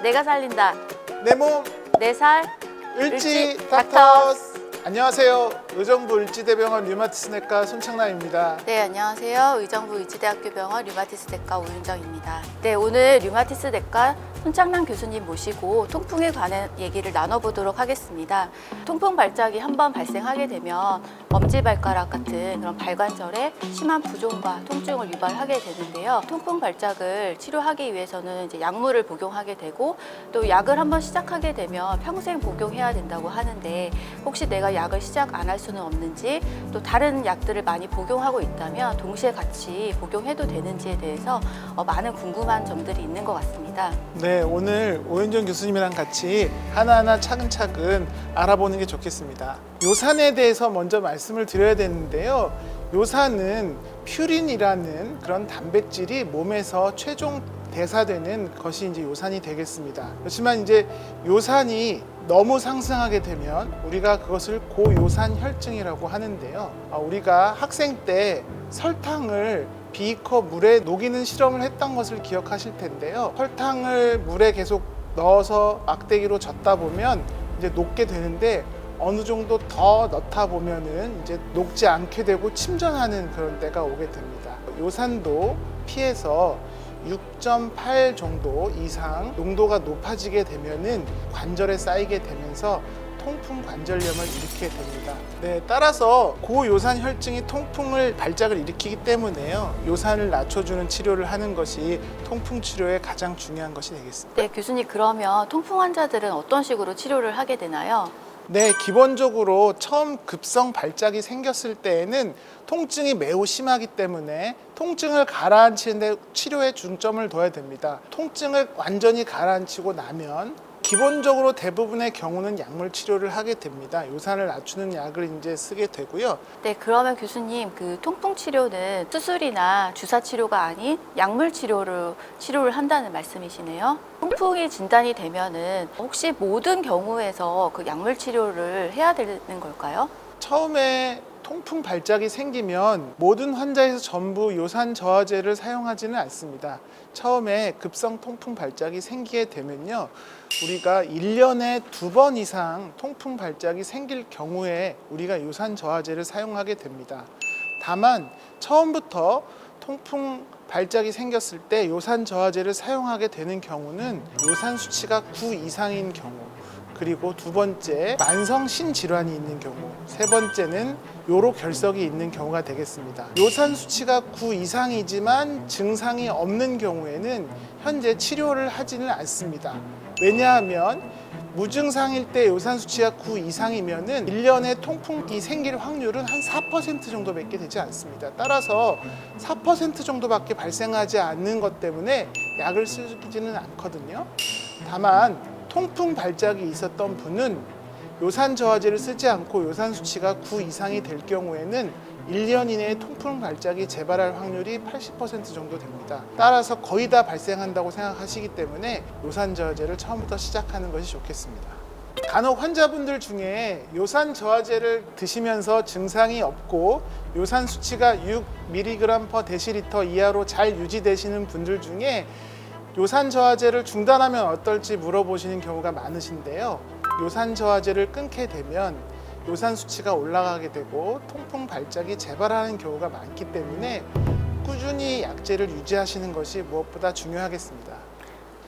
내가 살린다. 내 몸 내 살. 을지 을지 닥터스. 안녕하세요. 의정부 을지대병원 류마티스내과 손창남입니다. 네, 안녕하세요. 의정부 의지대학교병원 류마티스내과 오윤정입니다. 네, 오늘 류마티스내과 손창남 교수님 모시고 통풍에 관한 얘기를 나눠보도록 하겠습니다. 통풍 발작이 한번 발생하게 되면 엄지발가락 같은 그런 발관절에 심한 부종과 통증을 유발하게 되는데요. 통풍 발작을 치료하기 위해서는 이제 약물을 복용하게 되고 또 약을 한번 시작하게 되면 평생 복용해야 된다고 하는데 혹시 내가 약을 시작 안 할 수는 없는지 또 다른 약들을 많이 복용하고 있다면 동시에 같이 복용해도 되는지에 대해서 많은 궁금한 점들이 있는 것 같습니다. 네, 오늘 오윤정 교수님이랑 같이 하나하나 차근차근 알아보는 게 좋겠습니다. 요산에 대해서 먼저 말씀을 드려야 되는데요. 요산은 퓨린이라는 그런 단백질이 몸에서 최종 대사되는 것이 이제 요산이 되겠습니다. 그렇지만 이제 요산이 너무 상승하게 되면 우리가 그것을 고요산 혈증이라고 하는데요. 우리가 학생 때 설탕을 비이컵 물에 녹이는 실험을 했던 것을 기억하실 텐데요. 설탕을 물에 계속 넣어서 막대기로 젓다 보면 이제 녹게 되는데 어느 정도 더 넣다 보면은 이제 녹지 않게 되고 침전하는 그런 때가 오게 됩니다. 요산도 피해서 6.8 정도 이상 농도가 높아지게 되면은 관절에 쌓이게 되면서 통풍 관절염을 일으키게 됩니다. 네, 따라서 고요산 혈증이 통풍을 발작을 일으키기 때문에요. 요산을 낮춰주는 치료를 하는 것이 통풍 치료의 가장 중요한 것이 되겠습니다. 네, 교수님 그러면 통풍 환자들은 어떤 식으로 치료를 하게 되나요? 네, 기본적으로 처음 급성 발작이 생겼을 때에는 통증이 매우 심하기 때문에 통증을 가라앉히는 데 치료에 중점을 둬야 됩니다. 통증을 완전히 가라앉히고 나면 기본적으로 대부분의 경우는 약물 치료를 하게 됩니다. 요산을 낮추는 약을 이제 쓰게 되고요. 네, 그러면 교수님 그 통풍 치료는 수술이나 주사 치료가 아닌 약물 치료를 한다는 말씀이시네요. 통풍이 진단이 되면은 혹시 모든 경우에서 그 약물 치료를 해야 되는 걸까요? 처음에 통풍 발작이 생기면 모든 환자에서 전부 요산 저하제를 사용하지는 않습니다. 처음에 급성 통풍 발작이 생기게 되면요. 우리가 1년에 2번 이상 통풍 발작이 생길 경우에 우리가 요산 저하제를 사용하게 됩니다. 다만 처음부터 통풍 발작이 생겼을 때 요산 저하제를 사용하게 되는 경우는 요산 수치가 9 이상인 경우, 그리고 두 번째 만성 신질환이 있는 경우, 세 번째는 요로 결석이 있는 경우가 되겠습니다. 요산 수치가 9 이상이지만 증상이 없는 경우에는 현재 치료를 하지는 않습니다. 왜냐하면 무증상일 때 요산 수치가 9 이상이면은 1년에 통풍이 생길 확률은 한 4% 정도밖에 되지 않습니다. 따라서 4% 정도밖에 발생하지 않는 것 때문에 약을 쓰지는 않거든요. 다만 통풍 발작이 있었던 분은 요산 저하제를 쓰지 않고 요산 수치가 9 이상이 될 경우에는 1년 이내에 통풍 발작이 재발할 확률이 80% 정도 됩니다. 따라서 거의 다 발생한다고 생각하시기 때문에 요산 저하제를 처음부터 시작하는 것이 좋겠습니다. 간혹 환자분들 중에 요산 저하제를 드시면서 증상이 없고 요산 수치가 6mg/dL 이하로 잘 유지되시는 분들 중에 요산 저하제를 중단하면 어떨지 물어보시는 경우가 많으신데요. 요산 저하제를 끊게 되면 요산 수치가 올라가게 되고 통풍 발작이 재발하는 경우가 많기 때문에 꾸준히 약제를 유지하시는 것이 무엇보다 중요하겠습니다.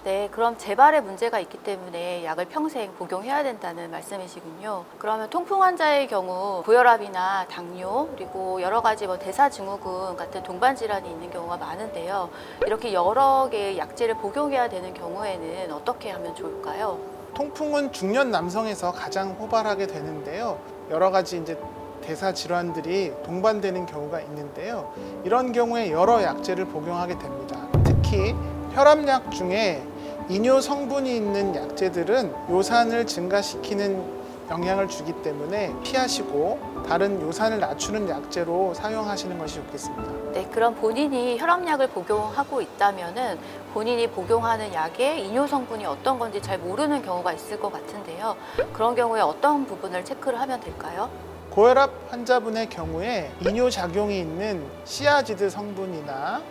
네, 그럼 재발의 문제가 있기 때문에 약을 평생 복용해야 된다는 말씀이시군요. 그러면 통풍 환자의 경우 고혈압이나 당뇨 그리고 여러 가지 대사증후군 같은 동반 질환이 있는 경우가 많은데요. 이렇게 여러 개의 약제를 복용해야 되는 경우에는 어떻게 하면 좋을까요? 통풍은 중년 남성에서 가장 호발하게 되는데요. 여러 가지 이제 대사 질환들이 동반되는 경우가 있는데요. 이런 경우에 여러 약제를 복용하게 됩니다. 특히 혈압약 중에 이뇨 성분이 있는 약제들은 요산을 증가시키는 영향을 주기 때문에 피하시고 다른 요산을 낮추는 약제로 사용하시는 것이 좋겠습니다. 네, 그럼 본인이 혈압약을 복용하고 있다면은 본인이 복용하는 약의 이뇨 성분이 어떤 건지 잘 모르는 경우가 있을 것 같은데요. 그런 경우에 어떤 부분을 체크를 하면 될까요? 고혈압 환자분의 경우에 이뇨 작용이 있는 시아지드 성분이나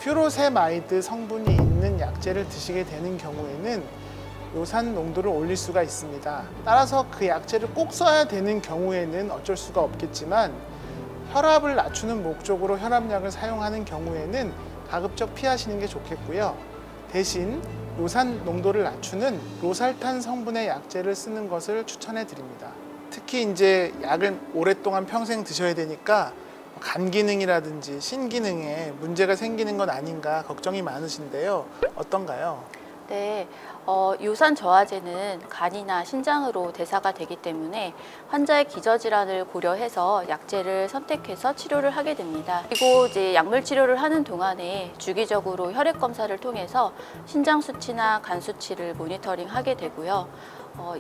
퓨로세마이드 성분이 있는 약제를 드시게 되는 경우에는 요산 농도를 올릴 수가 있습니다. 따라서 그 약제를 꼭 써야 되는 경우에는 어쩔 수가 없겠지만 혈압을 낮추는 목적으로 혈압약을 사용하는 경우에는 가급적 피하시는 게 좋겠고요. 대신 요산 농도를 낮추는 로살탄 성분의 약제를 쓰는 것을 추천해 드립니다. 특히 이제 약을 오랫동안 평생 드셔야 되니까 간 기능이라든지 신기능에 문제가 생기는 건 아닌가 걱정이 많으신데요. 어떤가요? 네, 요산 저하제는 간이나 신장으로 대사가 되기 때문에 환자의 기저질환을 고려해서 약제를 선택해서 치료를 하게 됩니다. 그리고 이제 약물 치료를 하는 동안에 주기적으로 혈액 검사를 통해서 신장 수치나 간 수치를 모니터링하게 되고요.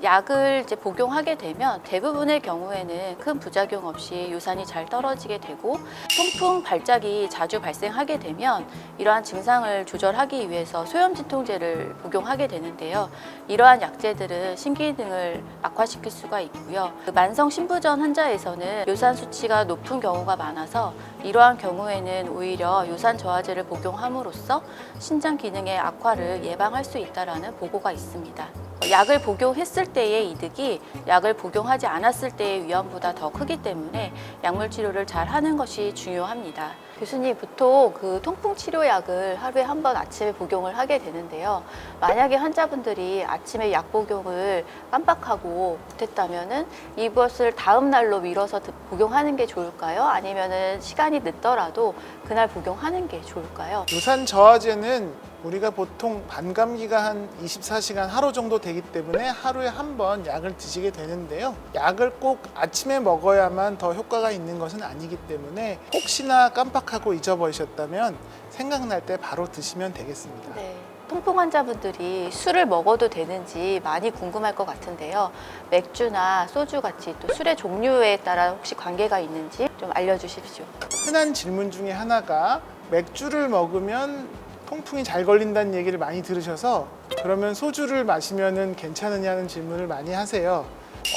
약을 이제 복용하게 되면 대부분의 경우에는 큰 부작용 없이 요산이 잘 떨어지게 되고 통풍 발작이 자주 발생하게 되면 이러한 증상을 조절하기 위해서 소염진통제를 복용하게 되는데요. 이러한 약제들은 신기능을 악화시킬 수가 있고요. 만성 신부전 환자에서는 요산 수치가 높은 경우가 많아서 이러한 경우에는 오히려 요산 저하제를 복용함으로써 신장 기능의 악화를 예방할 수 있다는 보고가 있습니다. 약을 복용했을 때의 이득이 약을 복용하지 않았을 때의 위험보다 더 크기 때문에 약물 치료를 잘 하는 것이 중요합니다. 교수님, 보통 그 통풍 치료약을 하루에 한 번 아침에 복용을 하게 되는데요. 만약에 환자분들이 아침에 약 복용을 깜빡하고 못했다면은 이것을 다음 날로 미뤄서 복용하는 게 좋을까요? 아니면은 시간이 늦더라도 그날 복용하는 게 좋을까요? 요산 저하제는 우리가 보통 반감기가 한 24시간 하루 정도 되기 때문에 하루에 한 번 약을 드시게 되는데요. 약을 꼭 아침에 먹어야만 더 효과가 있는 것은 아니기 때문에 혹시나 깜빡하고 잊어버리셨다면 생각날 때 바로 드시면 되겠습니다. 네. 통풍 환자분들이 술을 먹어도 되는지 많이 궁금할 것 같은데요. 맥주나 소주 같이 또 술의 종류에 따라 혹시 관계가 있는지 좀 알려주십시오. 흔한 질문 중에 하나가 맥주를 먹으면 통풍이 잘 걸린다는 얘기를 많이 들으셔서 그러면 소주를 마시면 괜찮으냐는 질문을 많이 하세요.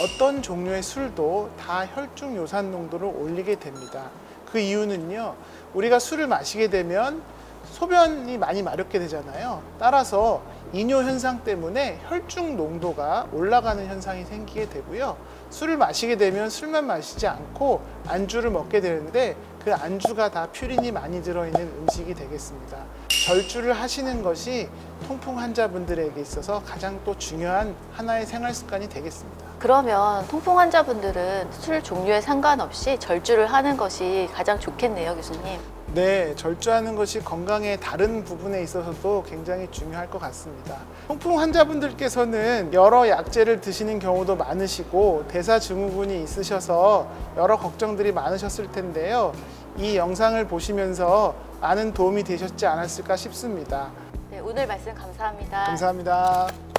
어떤 종류의 술도 다 혈중 요산 농도를 올리게 됩니다. 그 이유는요, 우리가 술을 마시게 되면 소변이 많이 마렵게 되잖아요. 따라서 이뇨 현상 때문에 혈중 농도가 올라가는 현상이 생기게 되고요. 술을 마시게 되면 술만 마시지 않고 안주를 먹게 되는데 그 안주가 다 퓨린이 많이 들어있는 음식이 되겠습니다. 절주를 하시는 것이 통풍 환자분들에게 있어서 가장 또 중요한 하나의 생활 습관이 되겠습니다. 그러면 통풍 환자분들은 술 종류에 상관없이 절주를 하는 것이 가장 좋겠네요, 교수님. 네, 절주하는 것이 건강의 다른 부분에 있어서도 굉장히 중요할 것 같습니다. 통풍 환자분들께서는 여러 약제를 드시는 경우도 많으시고 대사증후군이 있으셔서 여러 걱정들이 많으셨을 텐데요. 이 영상을 보시면서 많은 도움이 되셨지 않았을까 싶습니다. 네, 오늘 말씀 감사합니다. 감사합니다.